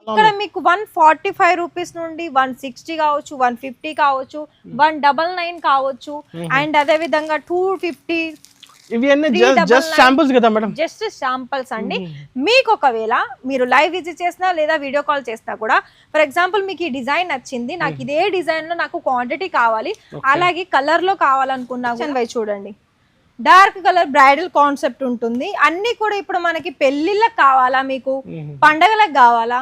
ఇక్కడ మీకు 145 రూపీస్ నుండి 160 కావచ్చు, 150 కావచ్చు, 199 కావచ్చు, అండ్ అదే విధంగా 250. ఇవి అన్ని జస్ట్ శాంపుల్స్ కదా మేడం, జస్ట్ శాంపుల్స్ అండి. మీకు ఒకవేళ మీరు లైవ్ విజిట్ చేసినా లేదా వీడియో కాల్ చేసినా కూడా, ఫర్ ఎగ్జాంపుల్ మీకు ఈ డిజైన్ నచ్చింది, నాకు ఇదే డిజైన్ లో నాకు క్వాంటిటీ కావాలి, అలాగే కలర్ లో కావాలనుకున్నా చూడండి, డార్క్ కలర్ బ్రైడల్ కాన్సెప్ట్ ఉంటుంది. అన్ని కూడా ఇప్పుడు మనకి పెళ్లిళ్ళకి కావాలా, మీకు పండగలకు కావాలా,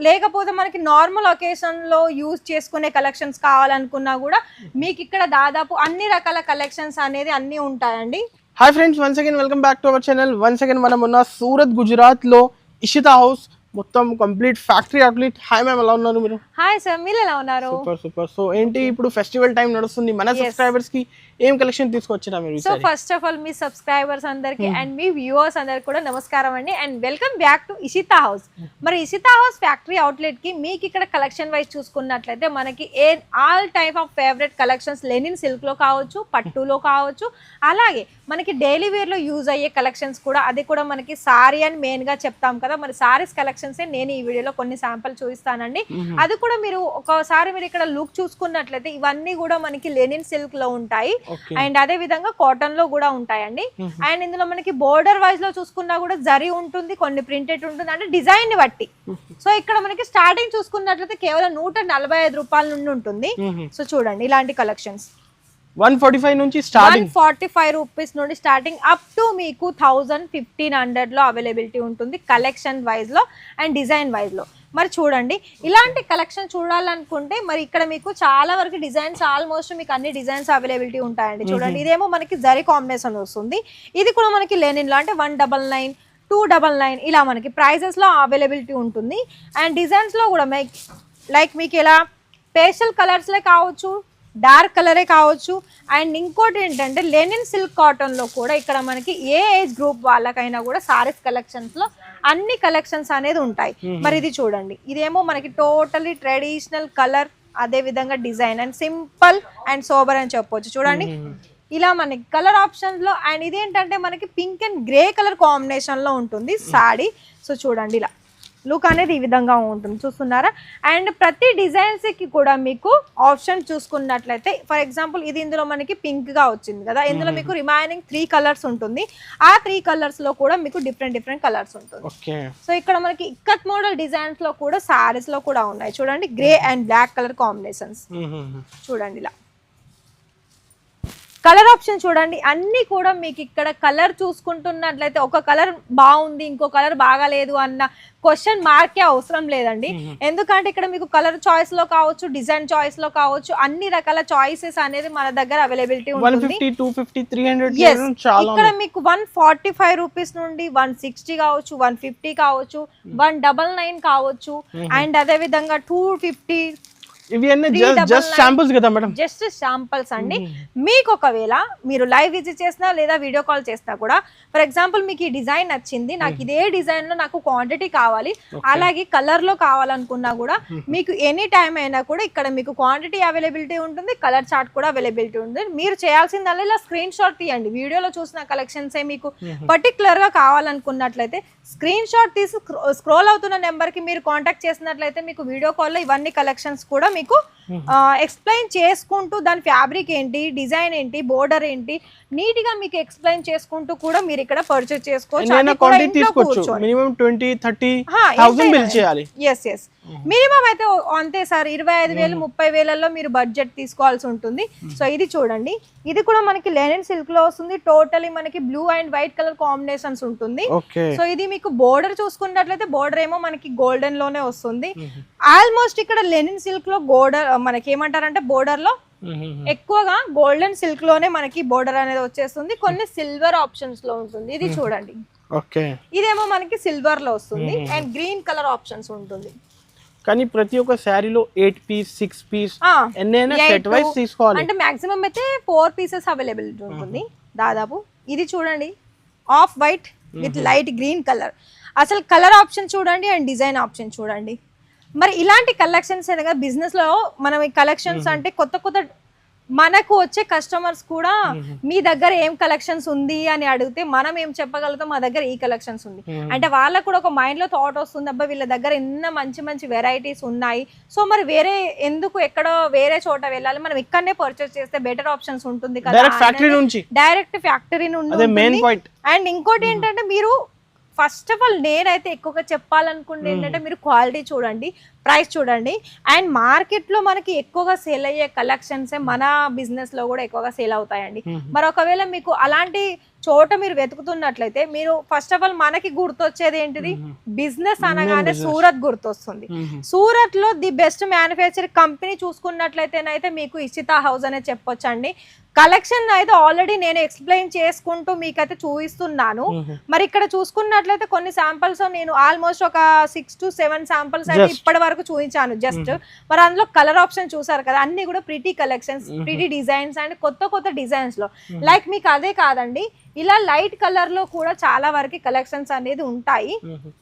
లేకపోతే మనకి నార్మల్ ఒకేషన్ లో యూజ్ చేసుకునే కలెక్షన్స్ కావాలనుకున్నా కూడా మీకు ఇక్కడ దాదాపు అన్ని రకాల కలెక్షన్స్ అనేది అన్ని ఉంటాయండి. Hi friends, once again welcome back to our channel. Once again మనం ఉన్న సూరత్ గుజరాత్ లో ఇషితా హౌస్, మొత్తం complete factory outlet. Hi ma'am, ఎలా ఉన్నారు మీరు? హాయ్ సార్, మీరు ఎలా ఉన్నారు? Super super. సో ఏంటి, ఇప్పుడు ఫెస్టివల్ టైం నడుస్తుంది, మన సబ్స్క్రైబర్స్ కి ఏం కలెక్షన్ తీసుకొచ్చినా మీరు? So first of all me subscribers అందరికి అండ్ మీ వ్యూవర్స్ అందరికి కూడా నమస్కారం అండి, and welcome back to Ishita house. మరి ఇషితా హౌస్ ఫ్యాక్టరీ అవుట్లెట్ కి మీకు ఇక్కడ కలెక్షన్ వైజ్ చూసుకున్నట్లయితే మనకి all type of favourite collections, Lenin silk లో కావచ్చు, పట్టులో కావచ్చు, అలాగే మనకి డైలీ వేర్ లో యూజ్ అయ్యే కలెక్షన్స్ కూడా, అది కూడా మనకి సారీ అని మెయిన్ గా చెప్తాం కదా, మరి సారీస్ కలెక్షన్స్ నేను ఈ వీడియోలో కొన్ని శాంపుల్ చూపిస్తానండి. అది కూడా మీరు ఒకసారి మీరు ఇక్కడ లుక్ చూసుకున్నట్లయితే ఇవన్నీ కూడా మనకి లెనిన్ సిల్క్ లో ఉంటాయి, అండ్ అదే విధంగా కాటన్ లో కూడా ఉంటాయండి. అండ్ ఇందులో మనకి బోర్డర్ వైజ్ లో చూసుకున్నా కూడా జరీ ఉంటుంది, కొన్ని ప్రింటెడ్ ఉంటుంది, అంటే డిజైన్ ని బట్టి. సో ఇక్కడ మనకి స్టార్టింగ్ చూసుకున్నట్లయితే కేవలం 145 రూపాయల నుండి ఉంటుంది. సో చూడండి, ఇలాంటి కలెక్షన్స్ 145 నుంచి స్టార్టింగ్, 145 రూపీస్ నుండి స్టార్టింగ్ అప్ టు మీకు 1000-1500 లో అవైలబిలిటీ ఉంటుంది, కలెక్షన్ వైజ్ లో అండ్ డిజైన్ వైజ్ లో. మరి చూడండి, ఇలాంటి కలెక్షన్ చూడాలనుకుంటే మరి ఇక్కడ మీకు చాలా వరకు డిజైన్స్, ఆల్మోస్ట్ మీకు అన్ని డిజైన్స్ అవైలబిలిటీ ఉంటాయండి. చూడండి, ఇదేమో మనకి జరీ కాంబినేషన్ వస్తుంది, ఇది కూడా మనకి లెనిన్ లో అంటే 199, 299 ఇలా మనకి ప్రైజెస్ లో అవైలబిలిటీ ఉంటుంది. అండ్ డిజైన్స్ లో కూడా లైక్ మీకు ఇలా పేస్టల్ కలర్స్ లే కావచ్చు, డార్క్ కలరే కావచ్చు, అండ్ ఇంకోటి ఏంటంటే లెనిన్ సిల్క్ కాటన్ లో కూడా ఇక్కడ మనకి ఏ ఏజ్ గ్రూప్ వాళ్ళకైనా కూడా సారీస్ కలెక్షన్స్ లో అన్ని కలెక్షన్స్ అనేది ఉంటాయి. మరి ఇది చూడండి, ఇదేమో మనకి టోటలీ ట్రెడిషనల్ కలర్, అదే విధంగా design and simple and sober అని చెప్పొచ్చు. చూడండి, ఇలా మనకి కలర్ ఆప్షన్స్ లో, అండ్ ఇదేంటంటే మనకి pink and grey colour combination లో ఉంటుంది సారీ. సో చూడండి, ఇలా లుక్ అనేది ఈ విధంగా ఉంటుంది, చూస్తున్నారా? అండ్ ప్రతి డిజైన్స్ కి కూడా మీకు ఆప్షన్ చూసుకున్నట్లయితే, ఫర్ ఎగ్జాంపుల్ ఇది ఇందులో మనకి పింక్ గా వచ్చింది కదా, ఇందులో మీకు రిమైనింగ్ 3 కలర్స్ ఉంటుంది, ఆ 3 కలర్స్ లో కూడా మీకు డిఫరెంట్ కలర్స్ ఉంటుంది. సో ఇక్కడ మనకి ఇక్కత్ మోడల్ డిజైన్స్ లో కూడా సారీస్ లో కూడా ఉన్నాయి. చూడండి, grey and black colour combinations. చూడండి, ఇలా కలర్ ఆప్షన్ చూడండి, అన్ని కూడా మీకు ఇక్కడ కలర్ చూసుకుంటున్నట్లయితే ఒక కలర్ బాగుంది, ఇంకో కలర్ బాగాలేదు అన్న క్వశ్చన్ మార్కే అవసరం లేదండి. ఎందుకంటే ఇక్కడ మీకు కలర్ చాయిస్ లో కావచ్చు, డిజైన్ చాయిస్ లో కావచ్చు, అన్ని రకాల చాయిసెస్ అనేది మన దగ్గర అవైలబిలిటీ ఉంటుంది. ఇక్కడ మీకు 145 రూపీస్ నుండి 160 కావచ్చు, 150 కావచ్చు, 199 కావచ్చు, అండ్ అదే విధంగా 250. ఇవి అన్ని జస్ట్ శాంపుల్స్ కదా మేడం, జస్ట్ శాంపుల్స్ అండి. మీకు ఒకవేళ మీరు లైవ్ విజిట్ చేసినా లేదా వీడియో కాల్ చేసినా కూడా, ఫర్ ఎగ్జాంపుల్ మీకు ఈ డిజైన్ నచ్చింది, నాకు ఇదే డిజైన్ లో నాకు క్వాంటిటీ కావాలి, అలాగే కలర్ లో కావాలనుకున్నా కూడా మీకు ఎనీ టైం అయినా కూడా ఇక్కడ మీకు క్వాంటిటీ అవైలబిలిటీ ఉంటుంది, కలర్ చార్ట్ కూడా అవైలబిలిటీ ఉంటుంది. మీరు చేయాల్సిందల్లా ఇలా స్క్రీన్ షాట్ తీయండి, వీడియోలో చూసిన కలెక్షన్స్ మీకు పర్టికులర్ గా కావాలనుకున్నట్లయితే స్క్రీన్ షాట్ తీసి స్క్రోల్ అవుతున్న నెంబర్ కి మీరు కాంటాక్ట్ చేసినట్లయితే మీకు వీడియో కాల్ లో ఇవన్నీ కలెక్షన్స్ కూడా మీకు ఎక్స్ప్లెయిన్ చేసుకుంటూ దాని ఫ్యాబ్రిక్ ఏంటి, డిజైన్ ఏంటి, బోర్డర్ ఏంటి, నీట్ గా మీకు ఎక్స్ప్లెయిన్ చేసుకుంటూ కూడా మీరు ఇక్కడ పర్చేస్ చేసుకోవచ్చు. మినిమం అయితే అంతే సార్, 25,000 30,000లో మీరు బడ్జెట్ తీసుకోవాల్సి ఉంటుంది. సో ఇది చూడండి, ఇది కూడా మనకి లెనిన్ సిల్క్ లో వస్తుంది, టోటలీ మనకి blue and white colour combinations ఉంటుంది. సో ఇది మీకు బోర్డర్ చూసుకున్నట్లయితే బోర్డర్ ఏమో మనకి గోల్డెన్ లోనే వస్తుంది. ఆల్మోస్ట్ ఇక్కడ లెనిన్ సిల్క్ లో బోర్డర్ మనకి ఏమంటారంటే బోర్డర్ లో ఎక్కువగా గోల్డెన్ సిల్క్ లోనే మనకి బోర్డర్ అనేది వచ్చేస్తుంది, కొన్ని సిల్వర్ ఆప్షన్స్ లో ఉంటుంది. ఇది చూడండి, ఇదేమో మనకి సిల్వర్ లో వస్తుంది అండ్ గ్రీన్ కలర్ ఆప్షన్స్ ఉంటుంది. కానీ ప్రతి ఒక్క శారీలో 8 పీస్ 6 పీస్ ఎన్నైనా సెట్ వైస్ తీసుకోవాలి, అంటే మాక్సిమం అయితే 4 పీసెస్ అవైలబిలిటీ ఉంటుంది దాదాపు. ఇది చూడండి, off white with light green colour. అసలు కలర్ ఆప్షన్ చూడండి అండ్ డిజైన్ ఆప్షన్ చూడండి. మరి ఇలాంటి కలెక్షన్స్ బిజినెస్ లో మనం ఈ కలెక్షన్స్ అంటే కొత్త మనకు వచ్చే కస్టమర్స్ కూడా మీ దగ్గర ఏం కలెక్షన్స్ ఉంది అని అడిగితే మనం ఏం చెప్పగలుగుతాం, మా దగ్గర ఈ కలెక్షన్స్ ఉంది అంటే వాళ్ళకు కూడా ఒక మైండ్ లో థాట్ వస్తుంది, అబ్బా వీళ్ళ దగ్గర ఎన్నో మంచి మంచి వెరైటీస్ ఉన్నాయి, సో మరి వేరే ఎందుకు ఎక్కడో వేరే చోట వెళ్ళాలి, మనం ఇక్కడనే పర్చేస్ చేస్తే బెటర్ ఆప్షన్స్ ఉంటుంది కదా, డైరెక్ట్ ఫ్యాక్టరీ నుండి. అండ్ ఇంకోటి ఏంటంటే మీరు ఫస్ట్ ఆఫ్ ఆల్ నేనైతే ఎక్కువగా చెప్పాలనుకుంటే ఏంటంటే మీరు క్వాలిటీ చూడండి, ప్రైస్ చూడండి, అండ్ మార్కెట్లో మనకి ఎక్కువగా సేల్ అయ్యే కలెక్షన్సే మన బిజినెస్లో కూడా ఎక్కువగా సేల్ అవుతాయండి. మరి ఒకవేళ మీకు అలాంటి చోట మీరు వెతుకుతున్నట్లయితే మీరు ఫస్ట్ ఆఫ్ ఆల్ మనకి గుర్తొచ్చేది ఏంటిది, బిజినెస్ అనగానే సూరత్ గుర్తొస్తుంది. సూరత్ లో ది బెస్ట్ మ్యానుఫ్యాక్చరింగ్ కంపెనీ చూసుకున్నట్లయితేనైతే మీకు ఇషితా హౌస్ అనే చెప్పొచ్చండి. కలెక్షన్ అయితే ఆల్రెడీ నేను ఎక్స్ప్లెయిన్ చేసుకుంటూ మీకైతే చూపిస్తున్నాను. మరి ఇక్కడ చూసుకున్నట్లయితే కొన్ని శాంపిల్స్ నేను ఆల్మోస్ట్ ఒక 6 to 7 శాంపిల్స్ అయితే ఇప్పటి వరకు చూపించాను జస్ట్. మరి అందులో కలర్ ఆప్షన్ చూసారు కదా, అన్ని కూడా pretty collections, pretty designs and కొత్త కొత్త డిజైన్స్ లో. లైక్ మీకు అదే కాదండి, ఇలా లైట్ కలర్ లో కూడా చాలా వరకు కలెక్షన్స్ అనేది ఉంటాయి.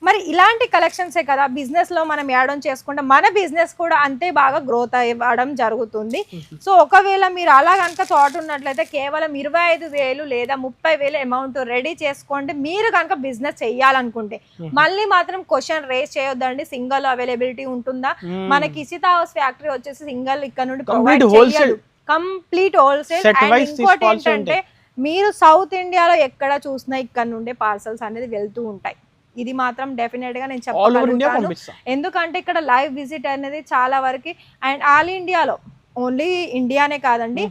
మరి ఇలాంటి కలెక్షన్సే కదా బిజినెస్ లో మనం యాడ్ ఆన్ చేసుకుంటే మన బిజినెస్ కూడా అంతే బాగా గ్రోత్ అవ్వడం జరుగుతుంది. సో ఒకవేళ మీరు అలా కనుక థాట్ ఉన్నట్లయితే కేవలం 25,000 లేదా 30,000 అమౌంట్ రెడీ చేసుకోండి మీరు కనుక బిజినెస్ చెయ్యాలనుకుంటే. మళ్ళీ మాత్రం క్వశ్చన్ రేస్ చేయొద్దండి, సింగల్ అవైలబిలిటీ ఉంటుందా, మనకి ఇషితా హౌస్ ఫ్యాక్టరీ వచ్చేసి సింగల్ ఇక్కడ నుండి ప్రొవైడ్ చేయదు, కంప్లీట్ హోల్సేల్. అండ్ ఇంకోటి ఏంటంటే మీరు సౌత్ ఇండియాలో ఎక్కడ చూసినా ఇక్కడ నుండే పార్సల్స్ అనేది వెళ్తూ ఉంటాయి, ఇది మాత్రం డెఫినెట్ గా నేను చెప్పగలుగుతాను. ఎందుకంటే ఇక్కడ లైవ్ విజిట్ అనేది చాలా వరకు, అండ్ ఆల్ ఇండియాలో ఓన్లీ ఇండియానే కాదండి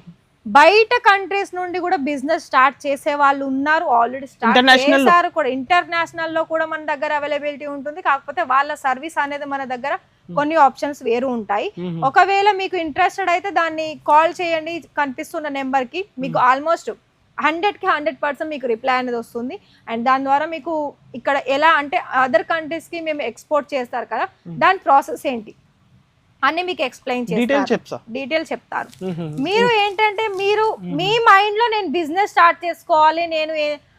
బయట కంట్రీస్ నుండి కూడా బిజినెస్ స్టార్ట్ చేసే వాళ్ళు ఉన్నారు, ఆల్రెడీ స్టార్ట్ చేశారు కూడా. ఇంటర్నేషనల్ లో కూడా మన దగ్గర అవైలబిలిటీ ఉంటుంది, కాకపోతే వాళ్ళ సర్వీస్ అనేది మన దగ్గర కొన్ని ఆప్షన్స్ వేరు ఉంటాయి. ఒకవేళ మీకు ఇంట్రెస్టెడ్ అయితే దాన్ని కాల్ చేయండి కనిపిస్తున్న నెంబర్ కి, మీకు ఆల్మోస్ట్ 100కి 100% మీకు రిప్లై అనేది వస్తుంది. అండ్ దాని ద్వారా మీకు ఇక్కడ ఎలా అంటే అదర్ కంట్రీస్ కి మేము ఎక్స్పోర్ట్ చేస్తారు కదా, దాని ప్రాసెస్ ఏంటి అన్ని మీకు ఎక్స్ప్లెయిన్ చేస్తారు, డీటెయిల్ చెప్తారు. మీరు ఏంటంటే మీరు మీ మైండ్ లో నేను బిజినెస్ స్టార్ట్ చేసుకోవాలి, నేను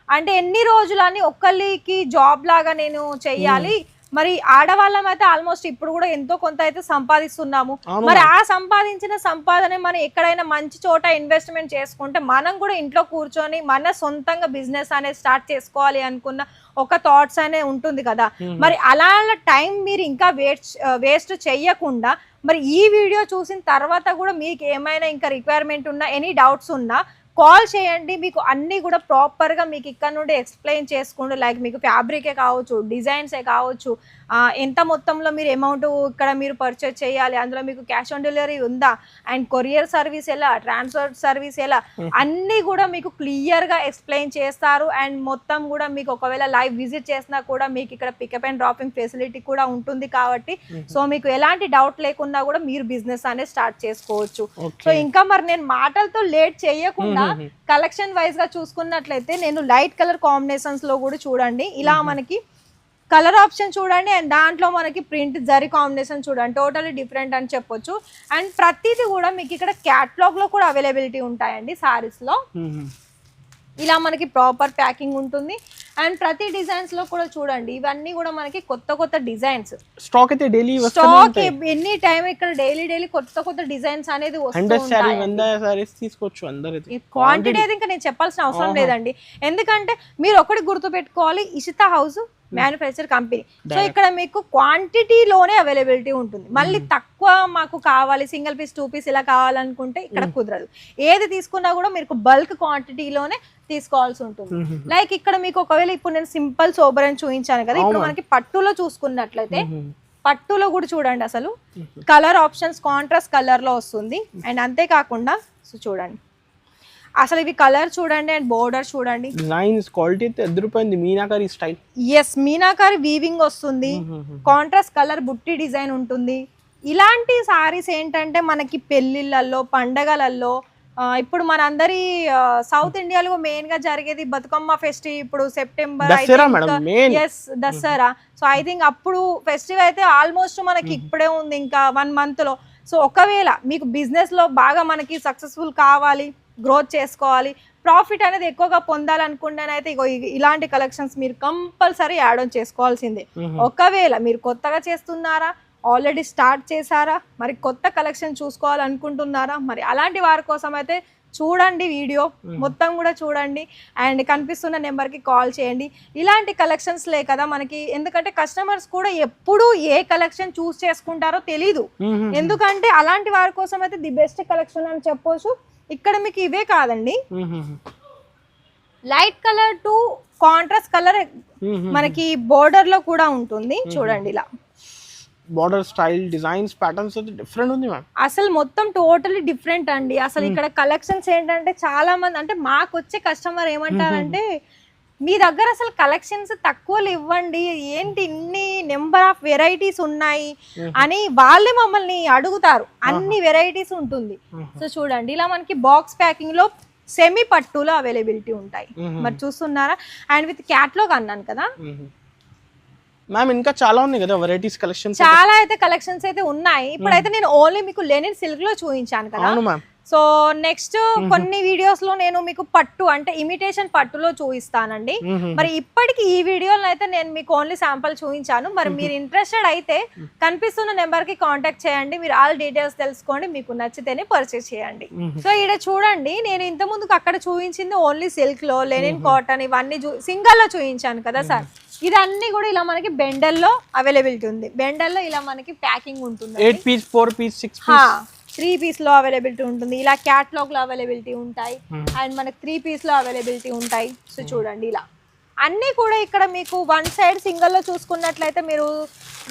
అంటే ఎన్ని రోజులు అని ఒక్కరికి జాబ్ లాగా నేను చెయ్యాలి. మరి ఆడవాళ్ళం అయితే ఆల్మోస్ట్ ఇప్పుడు కూడా ఎంతో కొంత అయితే సంపాదిస్తున్నాము. మరి ఆ సంపాదించిన సంపాదన మనం ఎక్కడైనా మంచి చోట ఇన్వెస్ట్మెంట్ చేసుకుంటే మనం కూడా ఇంట్లో కూర్చొని మన సొంతంగా బిజినెస్ అనేది స్టార్ట్ చేసుకోవాలి అనుకున్న ఒక థాట్స్ అనేది ఉంటుంది కదా. మరి అలా టైం మీరు ఇంకా వేస్ట్ చెయ్యకుండా మరి ఈ వీడియో చూసిన తర్వాత కూడా మీకు ఏమైనా ఇంకా రిక్వైర్మెంట్ ఉన్నా, ఎనీ డౌట్స్ ఉన్నా కాల్ చేయండి, మీకు అన్నీ కూడా ప్రాపర్గా మీకు ఇక్కడ నుండి ఎక్స్ప్లెయిన్ చేసుకుంటూ, లైక్ మీకు ఫ్యాబ్రికే కావచ్చు, డిజైన్సే కావచ్చు, ఎంత మొత్తంలో మీరు అమౌంట్ ఇక్కడ మీరు పర్చేజ్ చేయాలి, అందులో మీకు క్యాష్ ఆన్ డెలివరీ ఉందా, అండ్ కొరియర్ సర్వీస్ ఎలా, ట్రాన్స్ఫర్ సర్వీస్ ఎలా, అన్నీ కూడా మీకు క్లియర్గా ఎక్స్ప్లెయిన్ చేస్తారు. అండ్ మొత్తం కూడా మీకు ఒకవేళ లైవ్ విజిట్ చేసినా కూడా మీకు ఇక్కడ పికప్ అండ్ డ్రాపింగ్ ఫెసిలిటీ కూడా ఉంటుంది కాబట్టి సో మీకు ఎలాంటి డౌట్ లేకుండా కూడా మీరు బిజినెస్ అనేది స్టార్ట్ చేసుకోవచ్చు. సో ఇంకా మరి నేను మాటలతో లేట్ చేయకుండా కలెక్షన్ వైజ్ గా చూసుకున్నట్లయితే నేను లైట్ కలర్ కాంబినేషన్స్ లో కూడా చూడండి, ఇలా మనకి కలర్ ఆప్షన్ చూడండి, అండ్ దాంట్లో మనకి ప్రింట్ జరీ కాంబినేషన్ చూడండి, టోటలీ డిఫరెంట్ అని చెప్పొచ్చు. అండ్ ప్రతిదీ కూడా మీకు ఇక్కడ క్యాటలాగ్ లో కూడా అవైలబిలిటీ ఉంటాయండి సారీస్ లో. ఇలా మనకి ప్రాపర్ ప్యాకింగ్ ఉంటుంది. అండ్ ప్రతి డిజైన్స్ లో కూడా చూడండి, ఇవన్నీ కూడా మనకి కొత్త కొత్త డిజైన్స్, స్టాక్ అయితే డైలీ స్టాక్ ఎనీ టైం ఇక్కడ డైలీ కొత్త కొత్త డిజైన్స్ అనేది తీసుకోవచ్చు. క్వాంటిటీ అయితే ఇంకా నేను చెప్పాల్సిన అవసరం లేదండి, ఎందుకంటే మీరు ఒకటి గుర్తు పెట్టుకోవాలి, Ishita house manufacture company. So ఇక్కడ మీకు క్వాంటిటీలోనే అవైలబిలిటీ ఉంటుంది. మళ్ళీ తక్కువ మాకు కావాలి, సింగిల్ పీస్ 2 పీస్ ఇలా కావాలనుకుంటే ఇక్కడ కుదరదు. ఏది తీసుకున్నా కూడా మీకు బల్క్ క్వాంటిటీలోనే తీసుకోవాల్సి ఉంటుంది. లైక్ ఇక్కడ మీకు ఒకవేళ ఇప్పుడు నేను సింపుల్ సోబర్ అని చూపించాను కదా, ఇప్పుడు మనకి పట్టులో చూసుకున్నట్లయితే పట్టులో కూడా చూడండి అసలు కలర్ ఆప్షన్స్ కాంట్రాస్ట్ కలర్ లో వస్తుంది. అండ్ అంతేకాకుండా సో చూడండి అసలు ఇవి కలర్ చూడండి, అండ్ బోర్డర్ చూడండి, డిజైన్స్ క్వాలిటీ అయితే అద్భుతమైంది, Meenakari style. Yes, Meenakari weaving వస్తుంది, కాంట్రాస్ట్ కలర్ బుట్టి డిజైన్ ఉంటుంది. ఇలాంటి సారీస్ ఏంటంటే మనకి పెళ్లిళ్ళల్లో, పండగలలో, ఇప్పుడు మనందరి సౌత్ ఇండియాలో మెయిన్ గా జరిగేది బతుకమ్మ ఫెస్టివ్, ఇప్పుడు సెప్టెంబర్, ఎస్ దసరా. సో ఐ థింక్ అప్పుడు ఫెస్టివ్ అయితే ఆల్మోస్ట్ మనకి ఇప్పుడే ఉంది, ఇంకా 1 month లో. సో ఒకవేళ మీకు బిజినెస్ లో బాగా మనకి సక్సెస్ఫుల్ కావాలి, గ్రోత్ చేసుకోవాలి, ప్రాఫిట్ అనేది ఎక్కువగా పొందాలనుకుంటేనైతే ఇగో ఇలాంటి కలెక్షన్స్ మీరు కంపల్సరీ యాడ్ ఆన్ చేసుకోవాల్సిందే. ఒకవేళ మీరు కొత్తగా చేస్తున్నారా, ఆల్రెడీ స్టార్ట్ చేశారా, మరి కొత్త కలెక్షన్ చూసుకోవాలనుకుంటున్నారా, మరి అలాంటి వారి కోసం అయితే చూడండి వీడియో మొత్తం కూడా చూడండి అండ్ కనిపిస్తున్న నెంబర్కి కాల్ చేయండి. ఇలాంటి కలెక్షన్స్లే కదా మనకి, ఎందుకంటే కస్టమర్స్ కూడా ఎప్పుడు ఏ కలెక్షన్ చూస్ చేసుకుంటారో తెలీదు. ఎందుకంటే అలాంటి వారి కోసం అయితే ది బెస్ట్ కలెక్షన్ అని చెప్పొచ్చు. ఇక్కడ మీకు ఇవే కాదండి, light colour to contrast colour మనకి బోర్డర్ లో కూడా ఉంటుంది. చూడండి ఇలా border style designs patterns different ఉంది మ్యామ్. అసలు మొత్తం టోటలీ డిఫరెంట్ అండి. అసలు ఇక్కడ కలెక్షన్స్ ఏంటంటే చాలా మంది అంటే మాకు వచ్చే కస్టమర్ ఏమంటారంటే మీ దగ్గర అసలు కలెక్షన్స్ తక్కువలు ఇవ్వండి, ఏంటి ఇన్ని నెంబర్ ఆఫ్ వెరైటీస్ ఉన్నాయి అని వాళ్ళే మమ్మల్ని అడుగుతారు. అన్ని వెరైటీస్ ఉంటుంది. సో చూడండి ఇలా మనకి బాక్స్ ప్యాకింగ్ లో సెమీ పట్టులో అవైలబిలిటీ ఉంటాయి. మరి చూస్తున్నారా, అండ్ విత్ క్యాట్లాగ్ అన్నాను కదా మ్యామ్. ఇంకా చాలా ఉన్నాయి కదా వెరైటీస్ కలెక్షన్స్, చాలా అయితే కలెక్షన్స్ అయితే ఉన్నాయి. ఇప్పుడైతే నేను ఓన్లీ మీకు లెనిన్ సిల్క్ లో చూపించాను కదా. అవును మ్యామ్. సో నెక్స్ట్ కొన్ని వీడియోస్ లో నేను మీకు పట్టు అంటే ఇమిటేషన్ పట్టులో చూపిస్తానండి. మరి ఇప్పటికి ఈ వీడియోలో అయితే నేను మీకు ఓన్లీ శాంపుల్ చూపించాను. మరి మీరు ఇంట్రెస్టెడ్ అయితే కనిపిస్తున్న నెంబర్ కి కాంటాక్ట్ చేయండి. మీరు ఆల్ డీటెయిల్స్ తెలుసుకోండి, మీకు నచ్చితేనే పర్చేస్ చేయండి. సో ఇక్కడ చూడండి, నేను ఇంత ముందుకు అక్కడ చూపించింది ఓన్లీ సిల్క్ లో, లెనిన్ కాటన్ ఇవన్నీ సింగల్ లో చూపించాను కదా సార్. ఇదన్నీ కూడా ఇలా మనకి బెండల్లో అవైలబిలిటీ ఉంది. బెండల్లో ఇలా మనకి ప్యాకింగ్ ఉంటుంది. 8 పీస్ 4 పీస్ 6 పీస్ 3 పీస్ లో అవైలబిలిటీ ఉంటుంది. ఇలా క్యాట్లాగ్ లో అవైలబిలిటీ ఉంటాయి అండ్ మనకి 3 పీస్ లో అవైలబిలిటీ ఉంటాయి. సో చూడండి ఇలా అన్నీ కూడా ఇక్కడ మీకు వన్ సైడ్ సింగిల్ లో చూసుకున్నట్లయితే, మీరు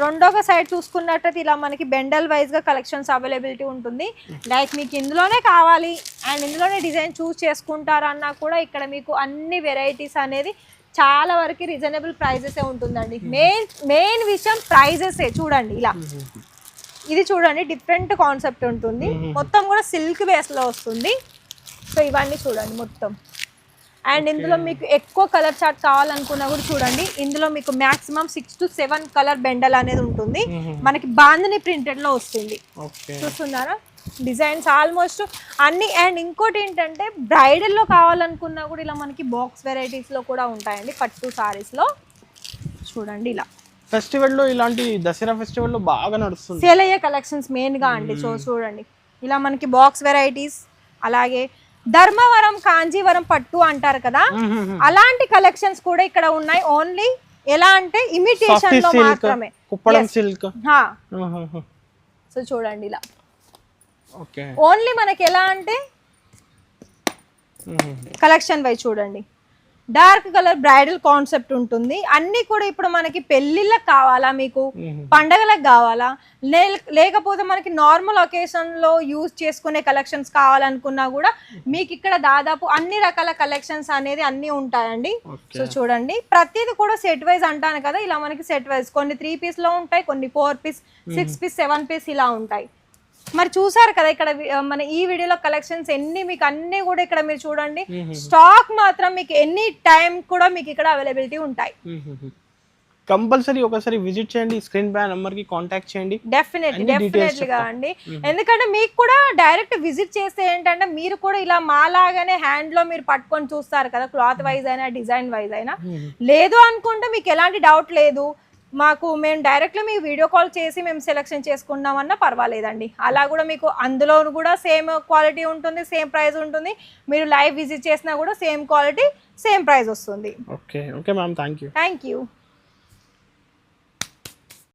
రెండోగా సైడ్ చూసుకున్నట్లయితే ఇలా మనకి బెండల్ వైజ్ గా కలెక్షన్స్ అవైలబిలిటీ ఉంటుంది. లైక్ మీకు ఇందులోనే కావాలి అండ్ ఇందులోనే డిజైన్ చూస్ చేసుకుంటారన్నా కూడా ఇక్కడ మీకు అన్ని వెరైటీస్ అనేది చాలా వరకు రీజనబుల్ ప్రైజెస్ ఉంటుందండి. మెయిన్ విషయం ప్రైజెసే. చూడండి ఇలా ఇది చూడండి డిఫరెంట్ కాన్సెప్ట్ ఉంటుంది. మొత్తం కూడా సిల్క్ బేస్ లో వస్తుంది. సో ఇవన్నీ చూడండి మొత్తం. అండ్ ఇందులో మీకు ఎక్కువ కలర్ చార్ట్ కావాలనుకున్నా కూడా చూడండి, ఇందులో మీకు మాక్సిమం 6 to 7 కలర్ బెండల్ అనేది ఉంటుంది. మనకి బాందిని ప్రింటెడ్ లో వస్తుంది. చూస్తున్నారా డిజైన్స్ ఆల్మోస్ట్ అన్ని. అండ్ ఇంకోటి ఏంటంటే బ్రైడల్ లో కావాలనుకున్నా కూడా ఇలా మనకి బాక్స్ వెరైటీస్ లో కూడా ఉంటాయండి. పట్టు సారీస్ లో చూడండి ఇలా ఫెస్టివల్ లో, ఇలాంటి దసరా ఫెస్టివల్ లో బాగా నడుస్తుంది సేల్ అయ్యే కలెక్షన్స్ మెయిన్ గా అండి. సో చూడండి ఇలా మనకి బాక్స్ వెరైటీస్, అలాగే ధర్మవరం కాంజీవరం పట్టు అంటారు కదా, అలాంటి కలెక్షన్స్ కూడా ఇక్కడ ఉన్నాయి. ఓన్లీ ఎలా అంటే ఇమిటేషన్ లో మాత్రమే, కుప్పడం సిల్క్. సో చూడండి ఇలా ఓకే ఓన్లీ మనకి ఎలా అంటే కలెక్షన్ వై చూడండి డార్క్ కలర్ బ్రైడల్ కాన్సెప్ట్ ఉంటుంది. అన్ని కూడా ఇప్పుడు మనకి పెళ్లిళ్ళకి కావాలా, మీకు పండగలకు కావాలా, లేకపోతే మనకి నార్మల్ ఒకేషన్ లో యూజ్ చేసుకునే కలెక్షన్స్ కావాలనుకున్నా కూడా మీకు ఇక్కడ దాదాపు అన్ని రకాల కలెక్షన్స్ అనేది అన్ని ఉంటాయండి. సో చూడండి ప్రతిది కూడా సెట్ వైజ్ అంటాను కదా, ఇలా మనకి సెట్ వైజ్ కొన్ని 3 పీస్ లో ఉంటాయి, కొన్ని 4 పీస్ 6 పీస్ 7 పీస్ ఇలా ఉంటాయి. మరి చూసారు కదా ఇక్కడ మన ఈ వీడియోలో కలెక్షన్స్ ఎన్ని, మీకు అన్ని కూడా ఇక్కడ మీరు చూడండి. స్టాక్ మాత్రం మీకు ఎనీ టైం కూడా మీకు ఇక్కడ అవైలబిలిటీ ఉంటాయి. కంపల్సరీ ఒకసారి విజిట్ చేయండి, స్క్రీన్ పై నంబర్ కి కాంటాక్ట్ చేయండి. డెఫినెట్లీగా అండి. ఎందుకంటే మీకు కూడా డైరెక్ట్ విజిట్ చేస్తే ఏంటంటే మీరు కూడా ఇలా మాలాగానే హ్యాండ్ లో మీరు పట్టుకొని చూస్తారు కదా, క్లాత్ వైజ్ అయినా డిజైన్ వైజ్ అయినా. లేదు అనుకుంటే మీకు ఎలాంటి డౌట్ లేదు, మేము డైరెక్ట్గా మీకు వీడియో కాల్ చేసి మేము సెలెక్షన్ చేసుకున్నామన్నా పర్వాలేదండి. అలా కూడా మీకు అందులో కూడా సేమ్ క్వాలిటీ ఉంటుంది, సేమ్ ప్రైస్ ఉంటుంది. మీరు లైవ్ విజిట్ చేసినా కూడా సేమ్ క్వాలిటీ సేమ్ ప్రైస్ వస్తుంది. Okay ma'am, thank you.